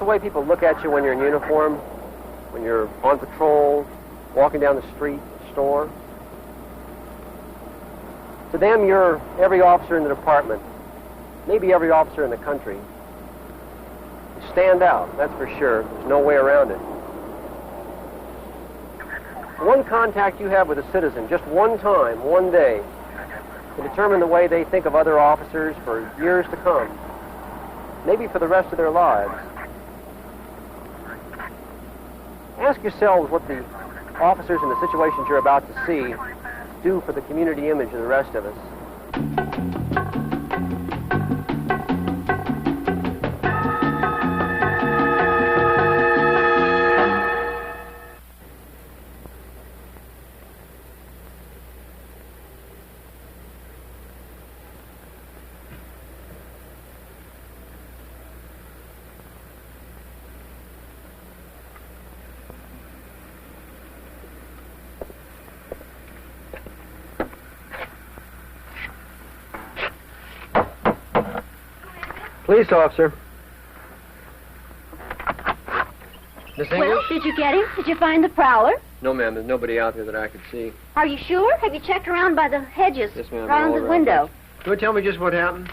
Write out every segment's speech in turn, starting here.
the way people look at you when you're in uniform, when you're on patrol, walking down the street, store? To them, you're every officer in the department, maybe every officer in the country. You stand out, that's for sure. There's no way around it. One contact you have with a citizen, just one time, one day, can determine the way they think of other officers for years to come, maybe for the rest of their lives. Ask yourselves what the officers in the situations you're about to see do for the community image of the rest of us. Police officer. Miss English? Well, did you get him? Did you find the prowler? No, ma'am. There's nobody out there that I could see. Are you sure? Have you checked around by the hedges? Yes, ma'am. Around the window? Can you tell me just what happened?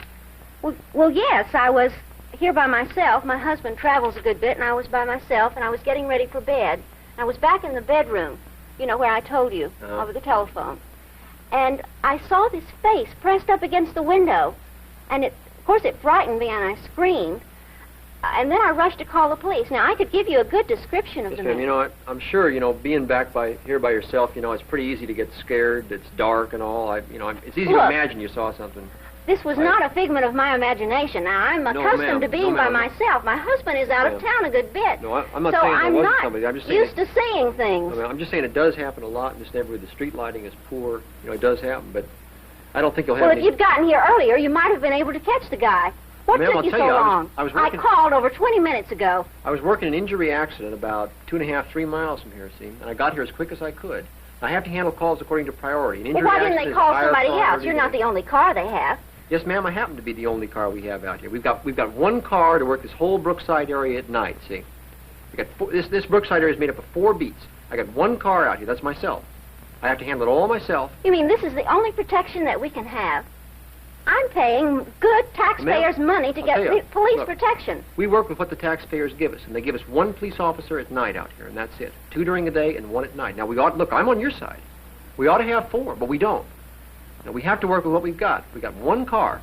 Well, yes. I was here by myself. My husband travels a good bit, and I was by myself, and I was getting ready for bed. I was back in the bedroom, you know, where I told you, over the telephone. And I saw this face pressed up against the window, and of course, it frightened me, and I screamed. And then I rushed to call the police. Now, I could give you a good description of the man. You know what? I'm sure, you know, being back here by yourself, you know, it's pretty easy to get scared. It's dark and all. It's easy to imagine you saw something. This was not a figment of my imagination. Now, I'm accustomed to being by myself. My husband is out of town a good bit. No, I'm not saying there wasn't somebody. I'm just saying used to seeing things. I'm just saying it does happen a lot in this neighborhood. The street lighting is poor. You know, it does happen, but I don't think you'll have Well, if you'd gotten here earlier, you might have been able to catch the guy. What took you so long? I called over 20 minutes ago. I was working an injury accident about 2.5, 3 miles from here, see? And I got here as quick as I could. I have to handle calls according to priority. Well, why didn't they call somebody else? You're not the only car they have. Yes, ma'am, I happen to be the only car we have out here. We've got one car to work this whole Brookside area at night, see? We got this Brookside area is made up of 4 beats. I got one car out here. That's myself. I have to handle it all myself. You mean this is the only protection that we can have? I'm paying good taxpayers' money to get police protection. We work with what the taxpayers give us, and they give us 1 police officer at night out here, and that's it. 2 during the day and 1 at night. Now, look, I'm on your side. We ought to have 4, but we don't. Now, we have to work with what we've got. We've got 1 car.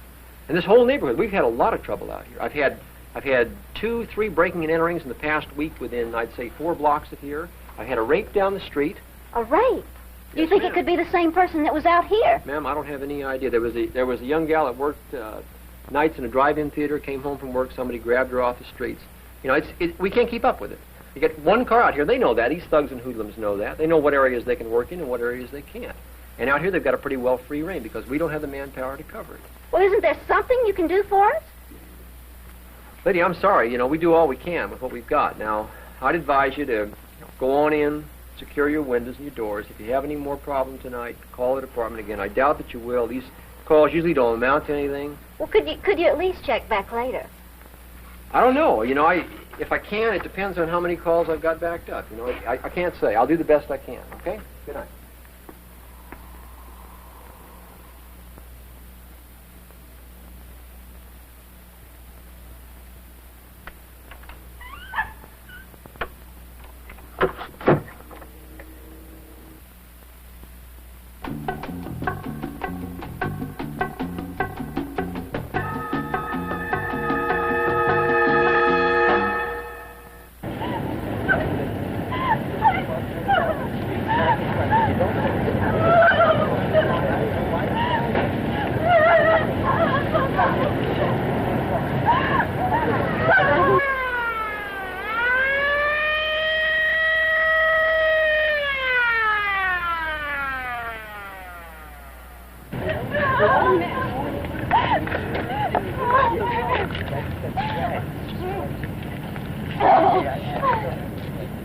And this whole neighborhood, we've had a lot of trouble out here. I've had 2, 3 breaking and enterings in the past week within, I'd say, 4 blocks of here. I've had a rape down the street. A rape? Do you think it could be the same person that was out here? Ma'am, I don't have any idea. There was a young gal that worked nights in a drive-in theater, came home from work, somebody grabbed her off the streets. You know, we can't keep up with it. You get 1 car out here, they know that. These thugs and hoodlums know that. They know what areas they can work in and what areas they can't. And out here they've got a pretty well free rein because we don't have the manpower to cover it. Well, isn't there something you can do for us? Lady, I'm sorry. You know, we do all we can with what we've got. Now, I'd advise you to go on in, secure your windows and your doors. If you have any more problems tonight, call the department again. I doubt that you will. These calls usually don't amount to anything. Well, could you at least check back later? I don't know. You know, if I can, it depends on how many calls I've got backed up. You know, I can't say. I'll do the best I can. Okay? Good night.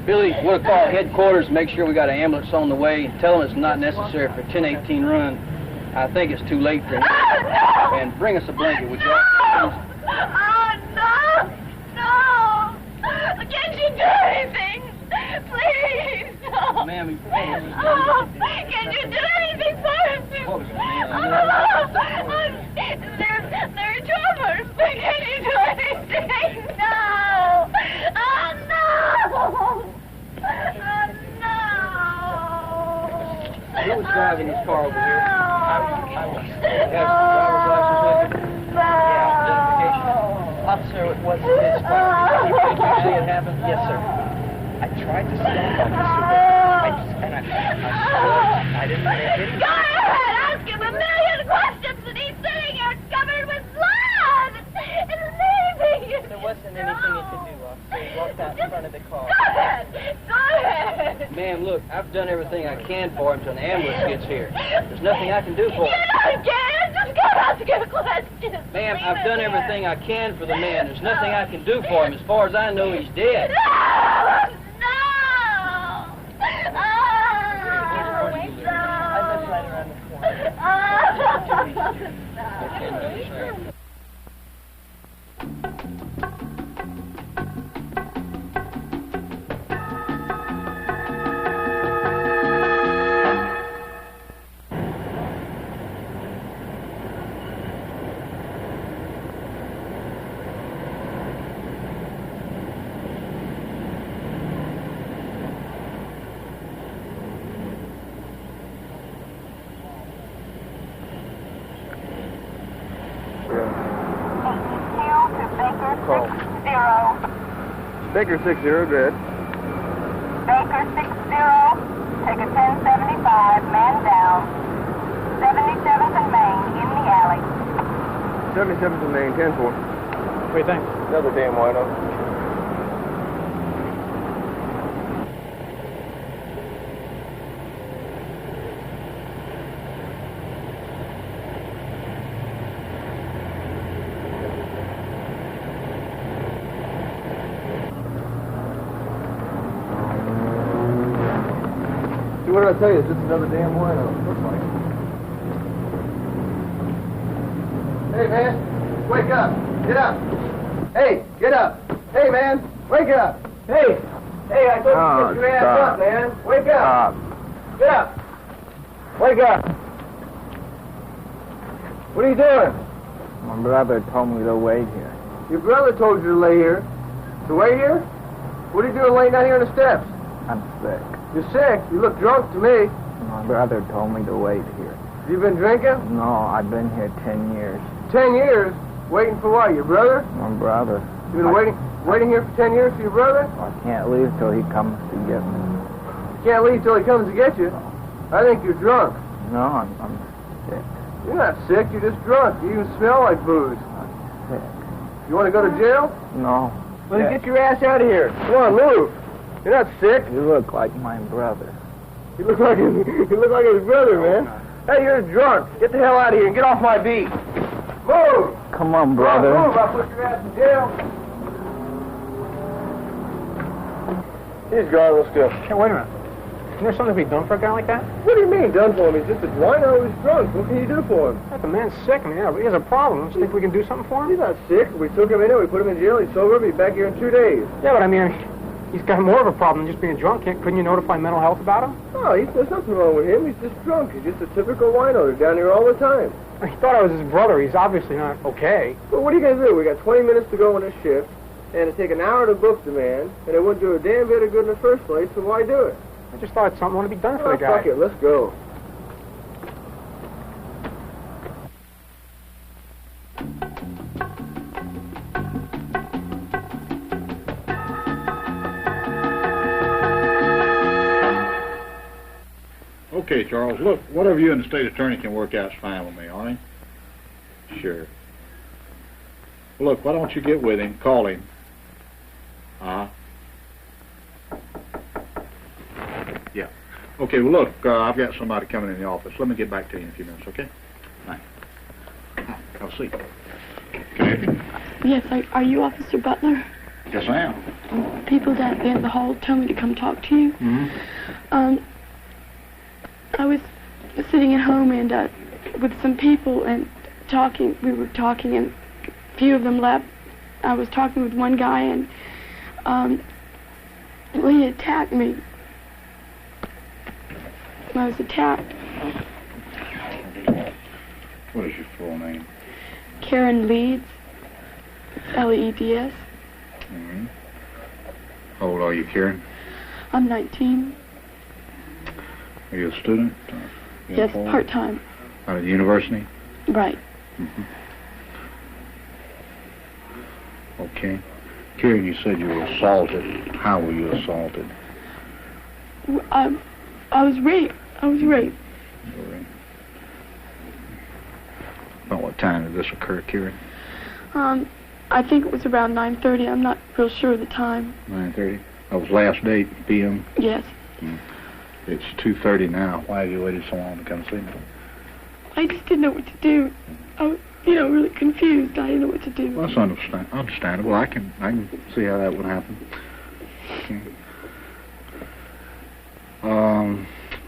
Billy, we'll call headquarters, make sure we got an ambulance on the way, and tell them it's not necessary for 1018 run. I think it's too late for him. And bring us a blanket, would you? No! No! do anything? Please, no. Ma'am, Oh, can you do anything for me? What was it, ma'am? They're drummers. Can you do anything? No. Oh, no. Oh, no. Who was driving this car over here? I was. You have driver's license with you? No. Yeah, officer, what's his fault? Did you see it happen? Yes, sir. I tried to stop, officer, but I didn't hit him. Go ahead, ask him a million questions, and he's sitting here covered with blood. It's leaving. There wasn't anything you could do, officer. He walked out in front of the car. Go ahead. Go ahead. Ma'am, look, I've done everything I can for him until an ambulance gets here. There's nothing I can do for him. You don't care. Just go ask him questions. Ma'am, I've done everything I can for the man. There's nothing I can do for him. As far as I know, he's dead. No. I live right around the corner. Baker 60, good. Baker 60, take a 1075, man down. 77th and Main, in the alley. 77th and Main, 10-4. Wait, thanks. Another damn wino. What did I tell you? It's just another damn wino. Looks like. Hey, man. Wake up. Get up. Hey, get up. Hey, man. Wake up. Hey. Hey, I told you to get your ass up, man. Wake up. Get up. Wake up. What are you doing? My brother told me to wait here. Your brother told you to lay here. To wait here? What are you doing laying down here on the steps? I'm sick. You're sick. You look drunk to me. My brother told me to wait here. You been drinking? No, I've been here 10 years. 10 years? Waiting for what? Your brother? My brother. You've been waiting here for 10 years for your brother? I can't leave till he comes to get me. You can't leave till he comes to get you. I think you're drunk. No, I'm sick. You're not sick. You're just drunk. You even smell like booze. I'm sick. You want to go to jail? No. Well, then get your ass out of here. Come on, move. You're not sick. You look like my brother. You look like his brother, man. Hey, you're drunk. Get the hell out of here and get off my beat. Move. Come on, brother. Move. I'll put your ass in jail. He's gone. Let's go. Hey, wait a minute. Isn't there something to be done for a guy like that? What do you mean, done for him? He's just a wino. He's drunk. What can you do for him? The man's sick. I mean, he has a problem. Don't you think we can do something for him? He's not sick. We took him in. We put him in jail. He's sober. He'll be back here in 2 days. Yeah, but I mean, he's got more of a problem than just being drunk. Couldn't you notify mental health about him? Oh, there's nothing wrong with him. He's just drunk. He's just a typical wino. They're down here all the time. He thought I was his brother. He's obviously not okay. Well, what are you going to do? We got 20 minutes to go on this shift, and it'd take an hour to book the man, and it wouldn't do a damn bit of good in the first place, so why do it? I just thought something ought to be done for the guy. Fuck it. Let's go. Okay, Charles, look, whatever you and the state attorney can work out's fine with me, all right? Sure. Look, why don't you get with him, call him. Yeah. Okay, well, look, I've got somebody coming in the office. Let me get back to you in a few minutes, okay? Thanks. Have a seat. Can I help you? Yes, are you Officer Butler? Yes, I am. People down there in the hall told me to come talk to you. Mm-hmm. I was sitting at home and with some people and talking. We were talking, and a few of them left. I was talking with one guy, and Well, he attacked me. I was attacked. What is your full name? Karen Leeds. Leeds. Mm-hmm. How old are you, Karen? I'm 19. Are you a student? Yes, part-time. Out of the university? Right. Mm-hmm. Okay. Karen, you said you were assaulted. How were you assaulted? I was raped. I was raped. About what time did this occur, Karen? I think it was around 9:30. I'm not real sure of the time. 9:30? That was last date, p.m.? Yes. It's 2:30 now. Why have you waited so long to come see me? I just didn't know what to do. I was, really confused. I didn't know what to do. Well, that's understandable. I can see how that would happen. Okay.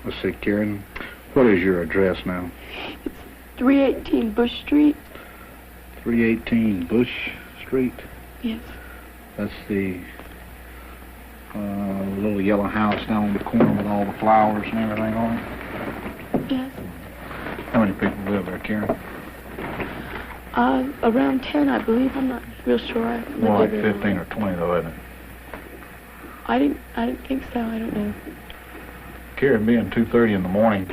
Let's see, Karen. What is your address now? It's 318 Bush Street. 318 Bush Street? Yes. That's the little yellow house down in the corner with all the flowers and everything on it? Yes. How many people live there, Karen? Around 10, I believe. I'm not real sure. More like 15 or 20, though, isn't it? I didn't think so. I don't know. Karen, being 2:30 in the morning,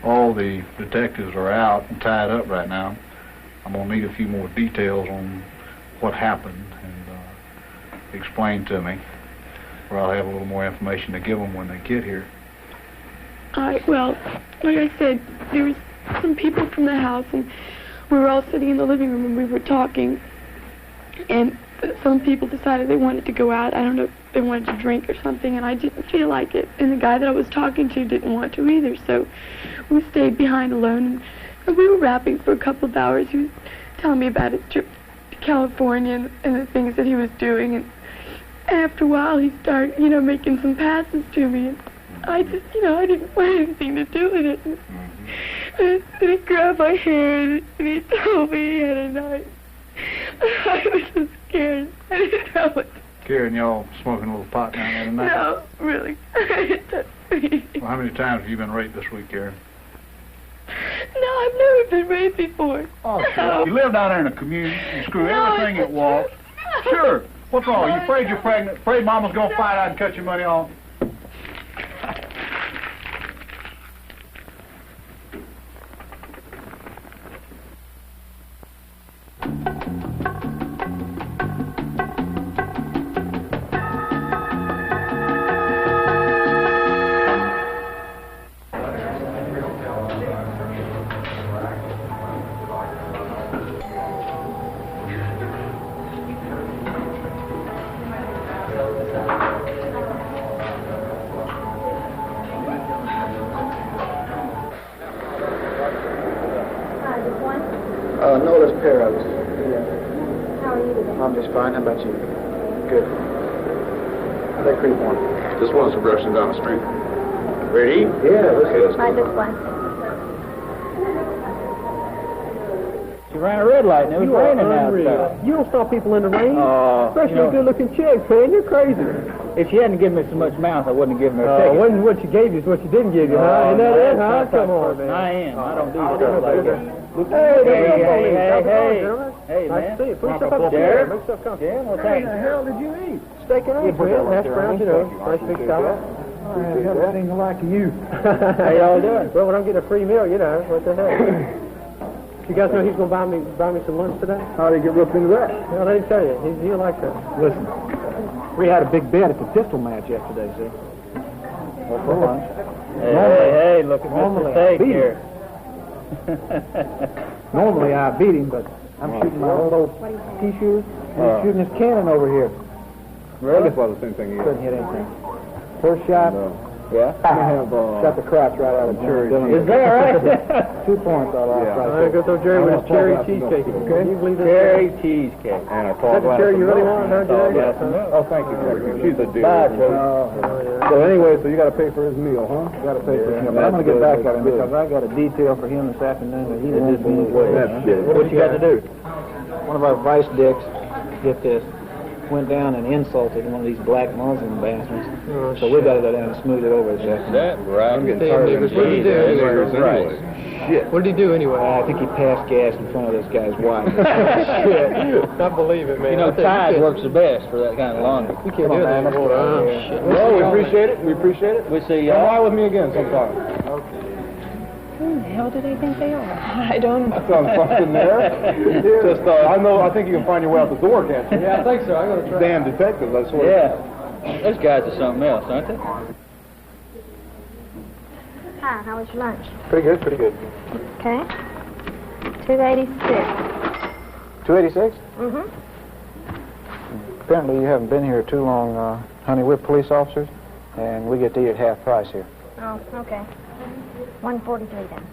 all the detectives are out and tied up right now. I'm going to need a few more details on what happened and explain to me, or I'll have a little more information to give them when they get here. Well, like I said, there was some people from the house, and we were all sitting in the living room, and we were talking, and some people decided they wanted to go out. I don't know if they wanted to drink or something, and I didn't feel like it, and the guy that I was talking to didn't want to either, so we stayed behind alone, and we were rapping for a couple of hours. He was telling me about his trip to California and the things that he was doing, and after a while he started, making some passes to me, and I just, I didn't want anything to do with it. And he grabbed my hand, and he told me he had a knife. I was so scared. I didn't know what to do. Karen, y'all smoking a little pot down there tonight? No, really. Well, how many times have you been raped this week, Karen? No, I've never been raped before. Oh, sure. You live down there in a community, you screw everything at walks. No. Sure. What's wrong? You afraid you're pregnant? Afraid Mama's going to find out and cut your money off? No, let's pair out. How are you today? I'm just fine. How about you? Good. How'd that creep on? Just wanted some directions down the street. Ready? Yeah, let's go. Right this way. She ran a red light and it was raining outside. You don't stop people in the rain. Especially a good-looking chick, man. You're crazy. If she hadn't given me so much mouth, I wouldn't have given her a ticket. Wasn't what she gave you, it's what she didn't give you, huh? Ain't that it, huh? Come on, man. I am. I don't do stuff like that. Hey, Nice man. to see you. Put yourself up there. Make yourself comfortable. Yeah, what's happening? What the hell did you eat? Steak and eggs, man. Hash browns, nice big salad. I haven't seen the like of you. How y'all doing? Well, when I'm getting a free meal, what the hell? You guys know he's going to buy me some lunch today? How did he get roped into that? Well, let me tell you, he'll like that. Listen, we had a big bet at the pistol match yesterday, see? What's for lunch? Hey, look at Mr. Steak here. Normally I beat him, but I'm shooting my old pea-shooter, and he's shooting his cannon over here. Really? I guess about the same thing. Couldn't hit anything. First shot, Yeah? shot the crotch right out of the cherry. Is that right? 2 points I lost. Yeah. I'm going to go throw Jerry with his cherry cheesecake. Can you believe that? Cherry cheesecake. And a Is tall that the glass cherry of you really milk. want, huh, Jerry? Oh, thank you, Jerry. She's a dear. Bye, Joe. So anyway, so you got to pay for his meal, huh? Got to pay for him. But I'm going to get back at him because I got a detail for him this afternoon that he didn't just be away. That's good. What you got to do? One of our vice dicks, get this, went down and insulted one of these black Muslim bastards. Oh, so we got to go down and smooth it over this afternoon. That right? I'm getting tired of them. What did he do anyway? Shit. What did he do anyway? I think he passed gas in front of this guy's wife. Shit. I believe it, man. You know, Tide works the best for that kind of laundry. We can't do that anymore. Well, we appreciate it. We appreciate it. We see Come y'all. by with me again sometime. Okay. Who the hell do they think they are? I don't know. That sounds fucking there. Just, I think you can find your way out the door, can't you? Yeah, I think so. I'm going to try. Damn detectives, I swear. Yeah. Those guys are something else, aren't they? Hi, how was your lunch? Pretty good, pretty good. Okay. 286. 286? Mm-hmm. Apparently you haven't been here too long, honey. We're police officers, and we get to eat at half price here. Oh, okay. 143 then.